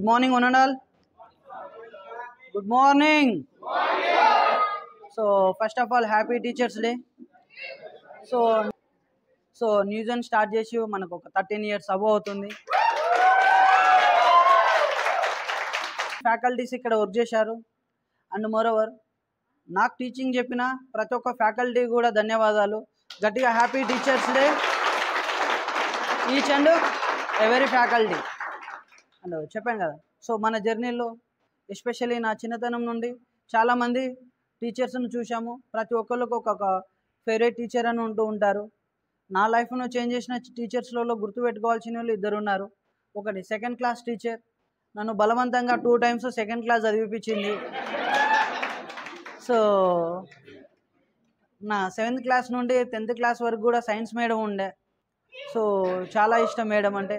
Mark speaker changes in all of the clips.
Speaker 1: Good morning, one and all. Good morning. So first of all, happy Teachers Day. So news అని start చేసి మనకు ఒక 13 years అబో అవుతుంది. Faculties ఇక్కడ work చేశారు. అండ్ మోరోవర్ నాకు టీచింగ్ చెప్పిన ప్రతి ఒక్క ఫ్యాకల్టీ కూడా ధన్యవాదాలు. గట్టిగా happy teachers day each and every faculty. And చెప్పాను కదా, సో మన జర్నీలో ఎస్పెషల్లీ నా చిన్నతనం నుండి చాలామంది టీచర్స్ను చూసాము. ప్రతి ఒక్కరికి ఒక్కొక్క ఫేవరెట్ టీచర్ అని ఉంటూ ఉంటారు. నా లైఫ్ను చేంజ్ చేసిన టీచర్స్లలో గుర్తుపెట్టుకోవాల్సిన వాళ్ళు ఇద్దరు ఉన్నారు. ఒకటి సెకండ్ క్లాస్ టీచర్, నన్ను బలవంతంగా 2 times సెకండ్ క్లాస్ చదివిపించింది. సో నా 7th క్లాస్ నుండి 10th క్లాస్ వరకు కూడా సైన్స్ మేడం ఉండే. సో చాలా ఇష్టం మేడం అంటే.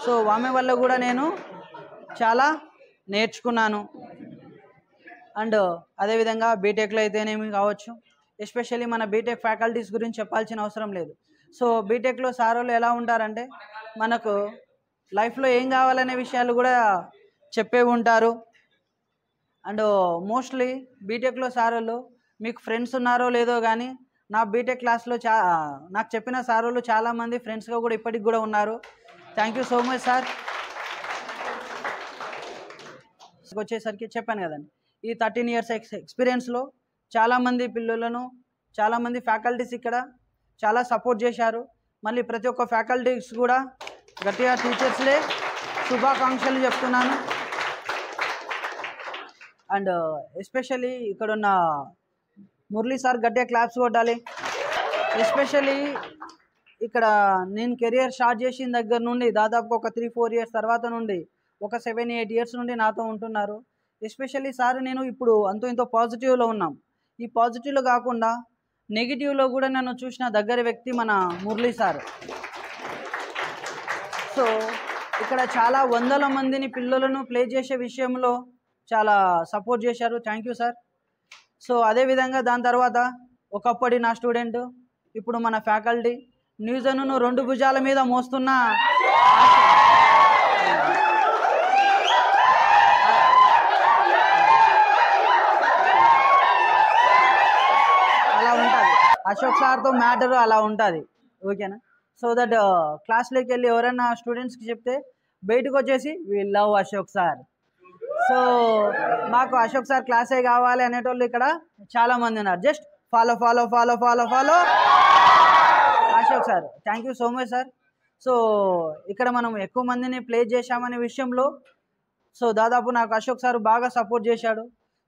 Speaker 1: సో ఆమె వల్ల కూడా నేను చాలా నేర్చుకున్నాను. అండ్ అదేవిధంగా బీటెక్లో అయితేనేమి కావచ్చు, ఎస్పెషల్లీ మన బీటెక్ ఫ్యాకల్టీస్ గురించి చెప్పాల్సిన అవసరం లేదు. సో బీటెక్లో సారోళ్ళు ఎలా ఉంటారంటే మనకు లైఫ్లో ఏం కావాలనే విషయాలు కూడా చెప్పే ఉంటారు. అండ్ మోస్ట్లీ బీటెక్లో సారోళ్ళు మీకు ఫ్రెండ్స్ ఉన్నారో లేదో కానీ నా బీటెక్ క్లాస్లో నాకు చెప్పిన సారోళ్ళు చాలామంది ఫ్రెండ్స్గా కూడా ఇప్పటికి కూడా ఉన్నారు. Thank you so much sir. వచ్చేసరికి చెప్పాను కదండి, ఈ 13 years ఎక్స్పీరియన్స్లో చాలామంది పిల్లలను చాలామంది ఫ్యాకల్టీస్ ఇక్కడ చాలా సపోర్ట్ చేశారు. మళ్ళీ ప్రతి ఒక్క ఫ్యాకల్టీస్ కూడా గట్టిగా టీచర్స్ డే శుభాకాంక్షలు చెప్తున్నాను. అండ్ ఎస్పెషల్లీ ఇక్కడున్న మురళీ సార్ గట్టిగా క్లాప్స్ కొట్టాలి. ఎస్పెషల్లీ ఇక్కడ నేను కెరియర్ స్టార్ట్ చేసిన దగ్గర నుండి దాదాపు ఒక 3-4 years తర్వాత నుండి ఒక 7-8 years నుండి నాతో ఉంటున్నారు. ఎస్పెషల్లీ సార్ నేను ఇప్పుడు అంతో ఇంతో పాజిటివ్లో ఉన్నాం. ఈ పాజిటివ్లో కాకుండా నెగిటివ్లో కూడా నన్ను చూసిన దగ్గర వ్యక్తి మన మురళీ సార్. సో ఇక్కడ చాలా వందల మందిని పిల్లలను ప్లే చేసే విషయంలో చాలా సపోర్ట్ చేశారు. Thank you sir. సో అదేవిధంగా దాని తర్వాత ఒకప్పటి నా స్టూడెంట్, ఇప్పుడు మన ఫ్యాకల్టీ, న్యూజన్ను 2 భుజాల మీద మోస్తున్న అలా ఉంటుంది. అశోక్ సార్తో మ్యాటర్ అలా ఉంటుంది. ఓకేనా? సో దట్ క్లాస్లోకి వెళ్ళి ఎవరైనా స్టూడెంట్స్కి చెప్తే బయటకు వచ్చేసి we love Ashok sir. So మాకు అశోక్ సార్ క్లాసే కావాలి అనేటోళ్ళు ఇక్కడ చాలామంది ఉన్నారు. Just follow follow follow follow follow Ashok sir. Thank you so much sir. So ఇక్కడ మనం ఎక్కువ మందిని ప్లే చేశామనే విషయంలో సో దాదాపు నాకు అశోక్ సార్ బాగా సపోర్ట్ చేశాడు.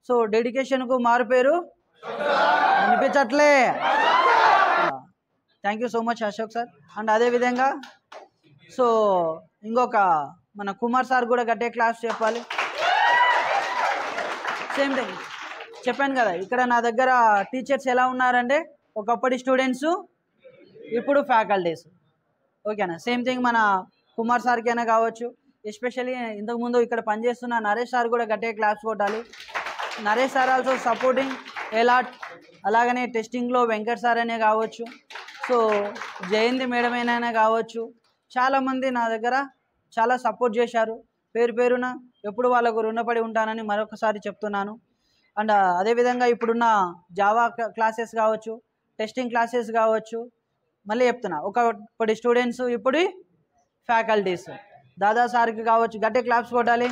Speaker 1: సో డెడికేషన్కు మారు పేరు అనిపించట్లే. Thank you so much Ashok sir. And అదేవిధంగా సో ఇంకొక మన కుమార్ సార్ కూడా గట్టే క్లాస్ చెప్పాలి. సేమ్ థింగ్ చెప్పాను కదా, ఇక్కడ నా దగ్గర టీచర్స్ ఎలా ఉన్నారంటే ఒకప్పటి స్టూడెంట్స్, ఇప్పుడు ఫ్యాకల్టీస్. ఓకేనా? సేమ్ థింగ్ మన కుమార్ సార్కైనా కావచ్చు, ఎస్పెషల్లీ ఇంతకుముందు ఇక్కడ పనిచేస్తున్న నరేష్ సార్ కూడా గట్టిగా క్లాప్స్ కొట్టాలి. Naresh sir also supporting allot. అలాగనే టెస్టింగ్లో వెంకట్ సార్ అనే కావచ్చు, సో జయంతి మేడం అయినా కావచ్చు, చాలామంది నా దగ్గర చాలా సపోర్ట్ చేశారు. పేరు పేరున ఎప్పుడు వాళ్ళకు రుణపడి ఉంటానని మరొకసారి చెప్తున్నాను. అండ్ అదేవిధంగా ఇప్పుడున్న జావా క్లాసెస్ కావచ్చు, టెస్టింగ్ క్లాసెస్ కావచ్చు, మళ్ళీ చెప్తున్నా ఒకప్పటి స్టూడెంట్స్, ఇప్పుడు ఫ్యాకల్టీస్. దాదా సార్కి కావచ్చు గట్టి క్లాప్స్ కొట్టాలి.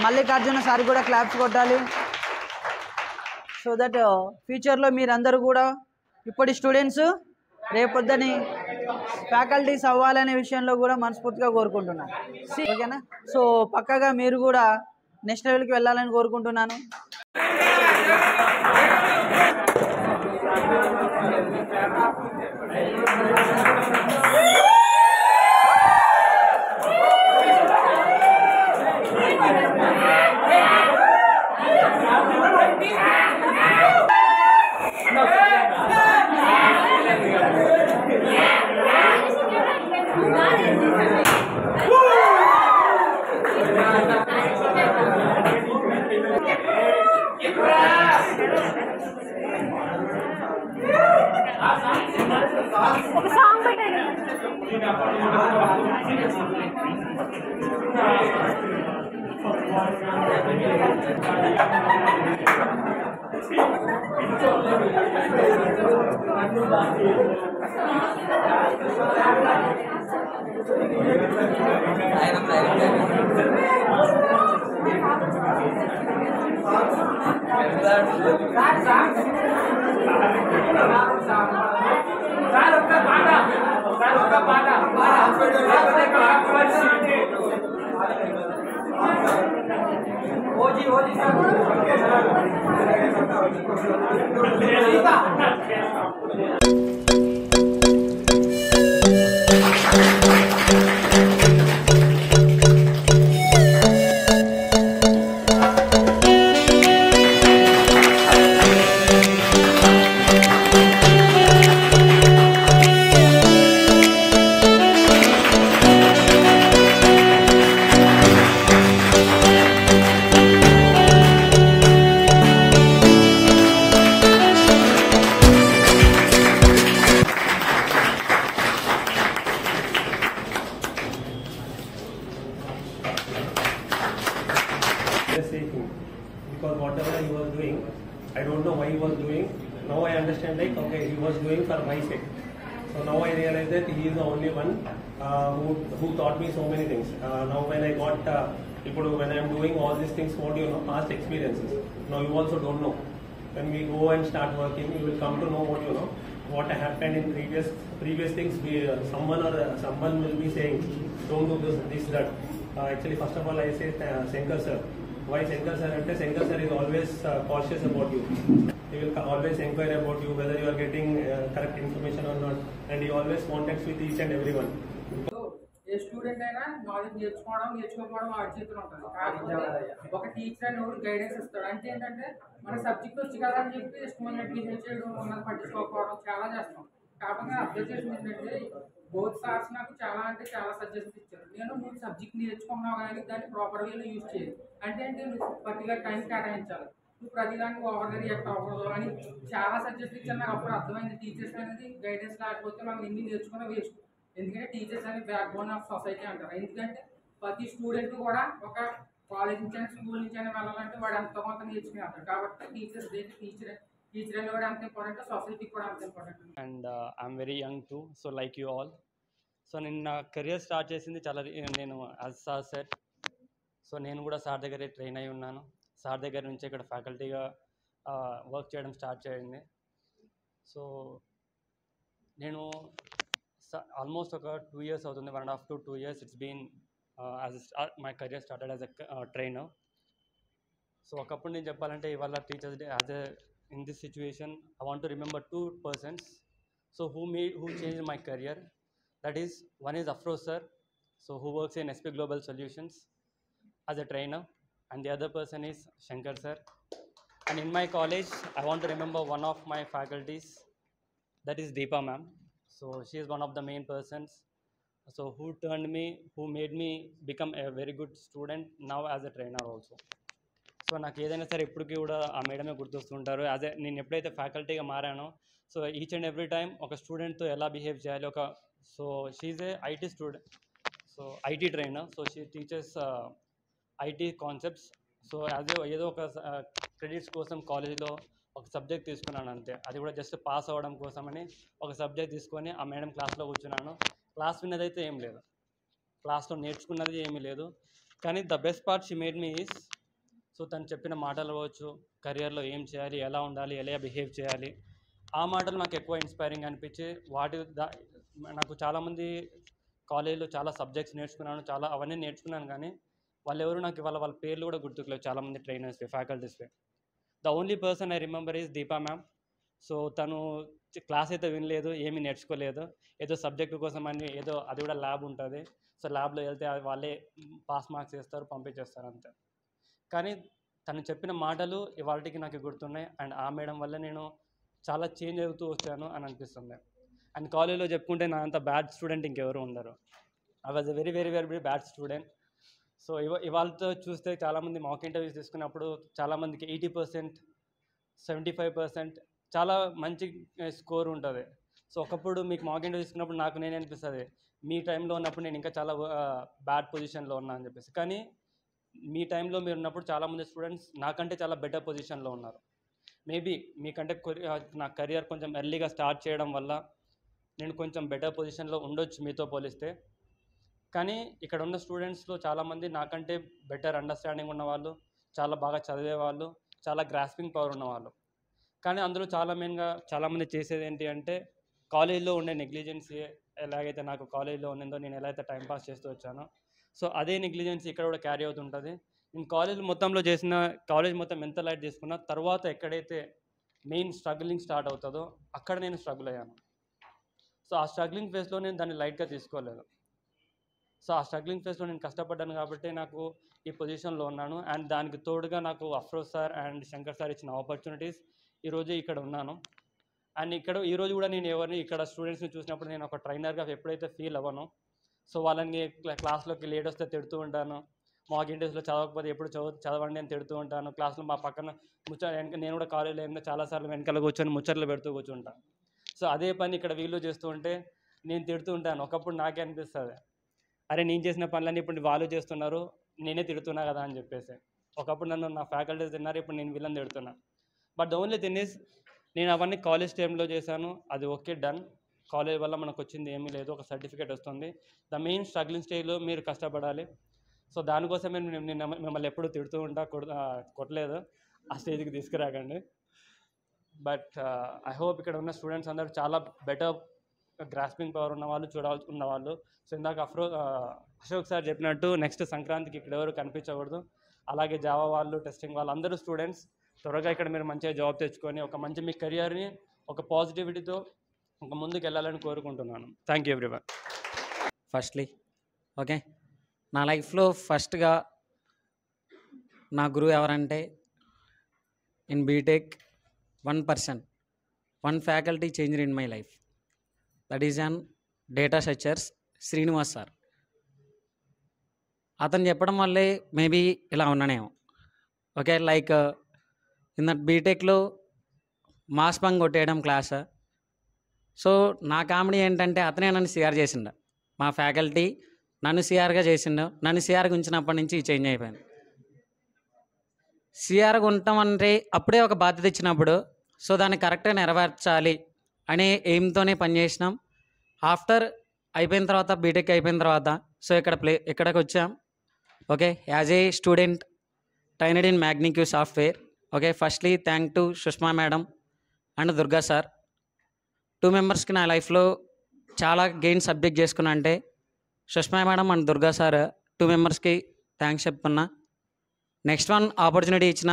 Speaker 1: మల్లికార్జున సార్ కూడా క్లాప్స్ కొట్టాలి. సో దట్ ఫ్యూచర్లో మీరందరూ కూడా ఇప్పటి స్టూడెంట్స్ రేపొద్దని ఫ్యాకల్టీస్ అవ్వాలనే విషయంలో కూడా మనస్ఫూర్తిగా కోరుకుంటున్నాను. ఓకేనా? సో పక్కగా మీరు కూడా నెక్స్ట్ లెవెల్కి వెళ్ళాలని కోరుకుంటున్నాను.
Speaker 2: ఒక సాంగ్ పెట్టండి. Because whatever he was doing, I don't know why he was doing. Now I understand, like, okay, he was doing for my sake. So now I realize that he is the only one who taught me so many things. Now when I got, when I am doing all these things, what you know, past experiences. Now you also don't know. When we go and start working, you will come to know what you know. What happened in previous things, someone will be saying, don't do this, that. Actually, first of all, I say Shankar sir. Why Shankar sir? Shankar sir is always cautious about you. He will always inquire about you, whether you are getting correct information or not, and he always contacts with each and everyone.
Speaker 3: So, A student అయినా knowledge నేర్చుకోవడం వాడి చేతిలో ఉంటుంది. కాకపోతే ఒక teacher అని ఎవరు guidance ఇస్తాడు. అంటే ఏంటంటే మన సబ్జెక్ట్ వచ్చి కదా అని చెప్పి ఇష్టమైన బిహేవ్ చేయడం, ఉన్నది పట్టించుకోకపోవడం చాలా చేస్తాం. కాకపోతే అబ్జర్వ్ చేసింది ఏంటంటే బోత్ సార్స్ నాకు చాలా సజెషన్స్ ఇచ్చారు. నేను నువ్వు సబ్జెక్ట్ నేర్చుకున్నావు కానీ దాన్ని ప్రాపర్ వేలో యూజ్ చేయాలి. అంటే నువ్వు పర్టికులర్ టైం కేటాయించాలి, నువ్వు ప్రతిదానికి ఓవర్గా రియాక్ట్ అవ్వకూడదు అని చాలా సజెస్ట్ ఇచ్చారు. నాకు అప్పుడు అర్థమైంది టీచర్స్ అనేది గైడెన్స్ లేకపోతే మనం ఎన్ని నేర్చుకున్నా వేస్ట్. ఎందుకంటే టీచర్స్ అనేది బ్యాక్ బోన్ ఆఫ్ సొసైటీ అంటారు. ఎందుకంటే ప్రతి స్టూడెంట్ కూడా ఒక కాలేజ్ నుంచి అయినా స్కూల్ నుంచి అయినా వెళ్ళాలంటే వాడు ఎంతో కొంత నేర్చుకుని వెళ్తారు. కాబట్టి టీచర్ అనేది కూడా అంత ఇంపార్టెంట్, సొసైటీకి కూడా అంత important.
Speaker 4: And I'm very young to, so like you all. So నేను నా కెరియర్ స్టార్ట్ చేసింది నేను యాజ్ సార్ సెట్. సో నేను కూడా సార్ దగ్గరే ట్రైన్ అయి ఉన్నాను. సార్ దగ్గర నుంచి ఇక్కడ ఫ్యాకల్టీగా వర్క్ చేయడం స్టార్ట్ చేయండి. సో నేను ఆల్మోస్ట్ ఒక 2 years అవుతుంది, 1.5 to 2 years it's been my career started as a trainer. So ఒకప్పుడు నేను చెప్పాలంటే ఇవాళ teachers day as a in this situation, I want to remember 2 persons so who changed my career. That is, one is Afroz sir, so who works in SP Global Solutions as a trainer, and the other person is Shankar sir. And in my college, I want to remember one of my faculties, that is Deepa ma'am. So she is one of the main persons, so who made me become a very good student now as a trainer also. So నాకు ఏదైనా సరే ఇప్పటికీ కూడా ఆ మేడమే గుర్తొస్తుంటారు. అదే నేను ఎప్పుడైతే ఫ్యాకల్టీగా మారానో, so each and every time ఒక స్టూడెంట్తో ఎలా బిహేవ్ చేయాలి, so she a IT student, so IT trainer. So she teaches IT concepts. So ఏదో ఒక క్రెడిట్స్ కోసం కాలేజీలో ఒక సబ్జెక్ట్ తీసుకున్నాను అంతే. అది కూడా జస్ట్ పాస్ అవ్వడం కోసమని ఒక సబ్జెక్ట్ తీసుకొని ఆ మేడం క్లాస్లో కూర్చున్నాను. క్లాస్ విన్నదైతే ఏం లేదు, క్లాస్లో నేర్చుకున్నది ఏమీ లేదు. కానీ the best part she made me is, so తను చెప్పిన మాటలు అవ్వచ్చు, కెరియర్లో ఏం చేయాలి, ఎలా ఉండాలి, ఎలా బిహేవ్ చేయాలి, ఆ మాటలు నాకు ఎక్కువ ఇన్స్పైరింగ్ అనిపించి నాకు చాలామంది కాలేజీలో చాలా సబ్జెక్ట్స్ నేర్చుకున్నాను, అవన్నీ నేర్చుకున్నాను. కానీ వాళ్ళెవరు నాకు వాళ్ళ పేర్లు కూడా గుర్తుకులేవు, చాలామంది ట్రైనర్స్వి, ఫ్యాకల్టీస్వి. The only person I remember is Deepa ma'am. So తను క్లాస్ అయితే వినలేదు, ఏమీ నేర్చుకోలేదు, ఏదో సబ్జెక్టు కోసం అని అది కూడా ల్యాబ్ ఉంటుంది. సో ల్యాబ్లో వెళ్తే వాళ్ళే పాస్ మార్క్స్ వేస్తారు, పంపించేస్తారు అంతే. కానీ తను చెప్పిన మాటలు ఇవాళకి నాకు గుర్తున్నాయి. అండ్ ఆ మేడం వల్ల నేను చాలా చేంజ్ అవుతూ వచ్చాను అని అనిపిస్తుంది. అండ్ కాలేజ్లో చెప్పుకుంటే నా అంత బ్యాడ్ స్టూడెంట్ ఇంకెవరు ఉండరు. I was a very very very bad student. So ఇవాళతో చూస్తే చాలామంది మాక్ ఇంటర్వ్యూస్ తీసుకున్నప్పుడు చాలామందికి 80%, 75% చాలా మంచి స్కోర్ ఉంటుంది. సో ఒకప్పుడు మీకు మాక్ ఇంటర్వ్యూ తీసుకున్నప్పుడు నాకు అనిపిస్తుంది, మీ టైంలో ఉన్నప్పుడు నేను ఇంకా చాలా బ్యాడ్ పొజిషన్లో ఉన్నా అని చెప్పేసి. కానీ మీ టైంలో మీరు ఉన్నప్పుడు చాలామంది స్టూడెంట్స్ నాకంటే చాలా బెటర్ పొజిషన్లో ఉన్నారు. మేబీ మీకంటే నా కెరియర్ కొంచెం ఎర్లీగా స్టార్ట్ చేయడం వల్ల నేను కొంచెం బెటర్ పొజిషన్లో ఉండొచ్చు మీతో పోలిస్తే. కానీ ఇక్కడ ఉన్న స్టూడెంట్స్లో చాలామంది నాకంటే బెటర్ అండర్స్టాండింగ్ ఉన్నవాళ్ళు, చాలా బాగా చదివేవాళ్ళు, చాలా గ్రాస్పింగ్ పవర్ ఉన్నవాళ్ళు. కానీ అందులో చాలామంది చేసేది ఏంటి అంటే కాలేజ్లో ఉండే నెగ్లిజెన్సీ ఎలాగైతే నాకు కాలేజ్లో ఉన్నదో, నేను ఎలా అయితే టైంపాస్ చేస్తూ వచ్చానో, సో అదే నెగ్లిజెన్సీ ఇక్కడ కూడా క్యారీ అవుతుంటుంది. నేను కాలేజ్ మొత్తం ఎంత లైట్ తీసుకున్నా తర్వాత ఎక్కడైతే మెయిన్ స్ట్రగ్లింగ్ స్టార్ట్ అవుతుందో అక్కడ నేను స్ట్రగుల్ అయ్యాను. సో ఆ స్ట్రగ్లింగ్ ఫేస్లో నేను దాన్ని లైట్గా తీసుకోలేదు. సో ఆ స్ట్రగ్లింగ్ ఫేస్లో నేను కష్టపడ్డాను కాబట్టి నాకు ఈ పొజిషన్లో ఉన్నాను. అండ్ దానికి తోడుగా నాకు Afroz sir and Shankar sir ఇచ్చిన ఆపర్చునిటీస్ ఈరోజు ఇక్కడ ఉన్నాను. అండ్ ఈరోజు కూడా నేను ఇక్కడ స్టూడెంట్స్ని చూసినప్పుడు నేను ఒక ట్రైనర్గా ఎప్పుడైతే ఫీల్ అవ్వను, సో వాళ్ళని క్లాస్లోకి లేట్ వస్తే తిడుతూ ఉంటాను, మాక్ ఇంటర్వ్యూస్లో చదవకపోతే ఎప్పుడు చదవండి అని తిడుతూ ఉంటాను, క్లాస్లో మా పక్కన నేను కూడా కాలేజీలో ఏమైనా చాలాసార్లు వెనకాల కూర్చొని ముచ్చట్లు పెడుతూ కూర్చుంటాను. సో అదే పని ఇక్కడ వీళ్ళు చేస్తూ ఉంటే నేను తిడుతూ ఉంటాను. ఒకప్పుడు నాకే అనిపిస్తుంది, అరే నేను చేసిన పనులన్నీ ఇప్పుడు వాళ్ళు చేస్తున్నారు, నేనే తిడుతున్నా కదా అని చెప్పేసి. ఒకప్పుడు నన్ను నా ఫ్యాకల్టీస్ తిన్నారు, ఇప్పుడు నేను వీళ్ళని తిడుతున్నా. But the only thing is నేను అవన్నీ కాలేజ్ టైంలో చేశాను, అది ఓకే డన్. కాలేజ్ వల్ల మనకు వచ్చింది ఏమీ లేదు, ఒక సర్టిఫికేట్ వస్తుంది. ద మెయిన్ స్ట్రగ్లింగ్ స్టేజ్లో మీరు కష్టపడాలి. సో దానికోసమే నేను మిమ్మల్ని ఎప్పుడు తిడుతూ ఉంటా, కొట్టలేదు, ఆ స్టేజ్కి తీసుకురాకండి. బట్ ఐ హోప్ ఇక్కడ ఉన్న స్టూడెంట్స్ అందరూ చాలా బెటర్ గ్రాస్పింగ్ పవర్ ఉన్నవాళ్ళు. సో ఇందాక అశోక్ సార్ చెప్పినట్టు నెక్స్ట్ సంక్రాంతికి ఇక్కడ ఎవరు కనిపించకూడదు. అలాగే జావా వాళ్ళు, టెస్టింగ్ వాళ్ళు అందరూ స్టూడెంట్స్ త్వరగా ఇక్కడ మీరు మంచిగా జాబ్ తెచ్చుకొని ఒక మంచి మీ కెరియర్ని ఒక పాజిటివిటీతో ఒక ముందుకు వెళ్ళాలని కోరుకుంటున్నాను. Thank you everyone.
Speaker 5: Firstly okay, నా లైఫ్లో ఫస్ట్గా నా గురువు ఎవరంటే in BTech 1 faculty changer in my life, that is an data structures Srinivas sir. అతను చెప్పడం వల్లే మేబీ ఇలా ఉన్నానేమో. ఓకే, లైక్ ఇన్ దట్ బీటెక్లో మాస్ బంక్ కొట్టేయడం క్లాస్. సో నా కామెడీ ఏంటంటే అతనే నన్ను సిఆర్ చేసిండు, మా ఫ్యాకల్టీ నన్ను సిఆర్గా చేసిండు. నన్ను సిఆర్గా ఉంచినప్పటి నుంచి చేంజ్ అయిపోయింది. సిఆర్గా ఉంటాం అంటే అప్పుడే ఒక బాధ్యత ఇచ్చినప్పుడు సో దాన్ని కరెక్ట్గా నెరవేర్చాలి అనే ఎయిమ్తోనే పనిచేసినాం. ఆఫ్టర్ అయిపోయిన తర్వాత బీటెక్ అయిపోయిన తర్వాత సో ఇక్కడికి వచ్చాం. Okay, as a student trained in Magnique software. Okay, firstly thank to Sushma madam and Durga sir. 2 మెంబర్స్కి నా లైఫ్లో చాలా గెయిన్ సబ్జెక్ట్ చేసుకున్నా అంటే Sushma madam and Durga sir 2 మెంబర్స్కి థ్యాంక్స్ చెప్తున్నా. నెక్స్ట్ వన్ ఆపర్చునిటీ ఇచ్చిన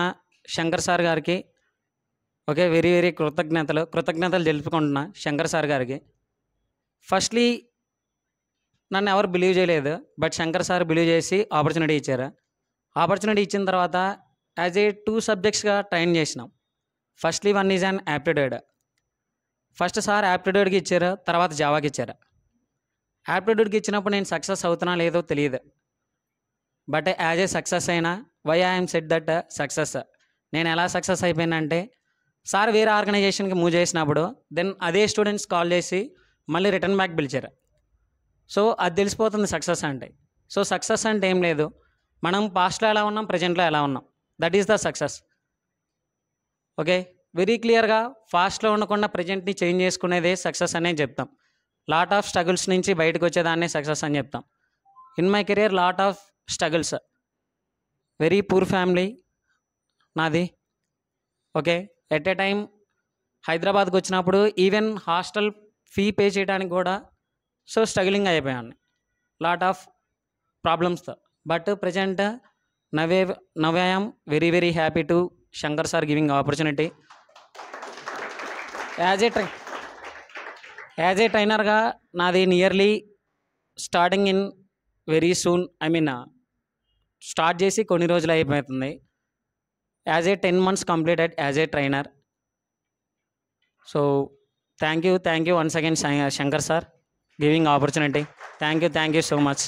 Speaker 5: శంకర్ సార్ గారికి ఓకే వెరీ వెరీ కృతజ్ఞతలు తెలుపుకుంటున్నా శంకర్ సార్ గారికి. ఫస్ట్లీ నన్ను ఎవరు బిలీవ్ చేయలేదు, బట్ శంకర్ సార్ బిలీవ్ చేసి ఆపర్చునిటీ ఇచ్చారు. ఆపర్చునిటీ ఇచ్చిన తర్వాత యాజ్ ఏ 2 సబ్జెక్ట్స్గా ట్రైన్ చేసినాం. Firstly one is an aptitude. First sir యాప్టిట్యూడ్కి ఇచ్చారు, తర్వాత జావాకి ఇచ్చారు. యాప్టిట్యూడ్కి ఇచ్చినప్పుడు నేను సక్సెస్ అవుతున్నా లేదో తెలియదు, బట్ యాజ్ ఏ సక్సెస్ అయినా why I'm set that success. నేను ఎలా సక్సెస్ అయిపోయినంటే సార్ వేరే ఆర్గనైజేషన్కి మూవ్ చేసినప్పుడు దెన్ అదే స్టూడెంట్స్ కాల్ చేసి మళ్ళీ రిటర్న్ బ్యాక్ పిలిచారు. సో అది తెలిసిపోతుంది సక్సెస్ అంటే. సో సక్సెస్ అంటే ఏం లేదు, మనం పాస్ట్లో ఎలా ఉన్నాం, ప్రజెంట్లో ఎలా ఉన్నాం, that is the success. Okay, very క్లియర్గా ఫాస్ట్లో ఉండకుండా ప్రజెంట్ని చేంజ్ చేసుకునేదే సక్సెస్ అనేది చెప్తాం. లాట్ ఆఫ్ స్ట్రగుల్స్ నుంచి బయటకు వచ్చేదాన్నే సక్సెస్ అని చెప్తాం. In my career lot of struggles, very poor family నాది. ఓకే, ఎట్ ఏ టైం హైదరాబాద్కి వచ్చినప్పుడు ఈవెన్ హాస్టల్ ఫీ పే చేయడానికి కూడా సో స్ట్రగులింగ్ అయిపోయాను, లాట్ ఆఫ్ ప్రాబ్లమ్స్తో. But present now I am very very happy to Shankar sir giving opportunity. As a ట్రైనర్గా నాది nearly starting in very soon, start చేసి కొన్ని రోజులు అయిపోతుంది. As a 10 months completed as a trainer. So thank you once again Shankar sir giving opportunity. Thank you so much.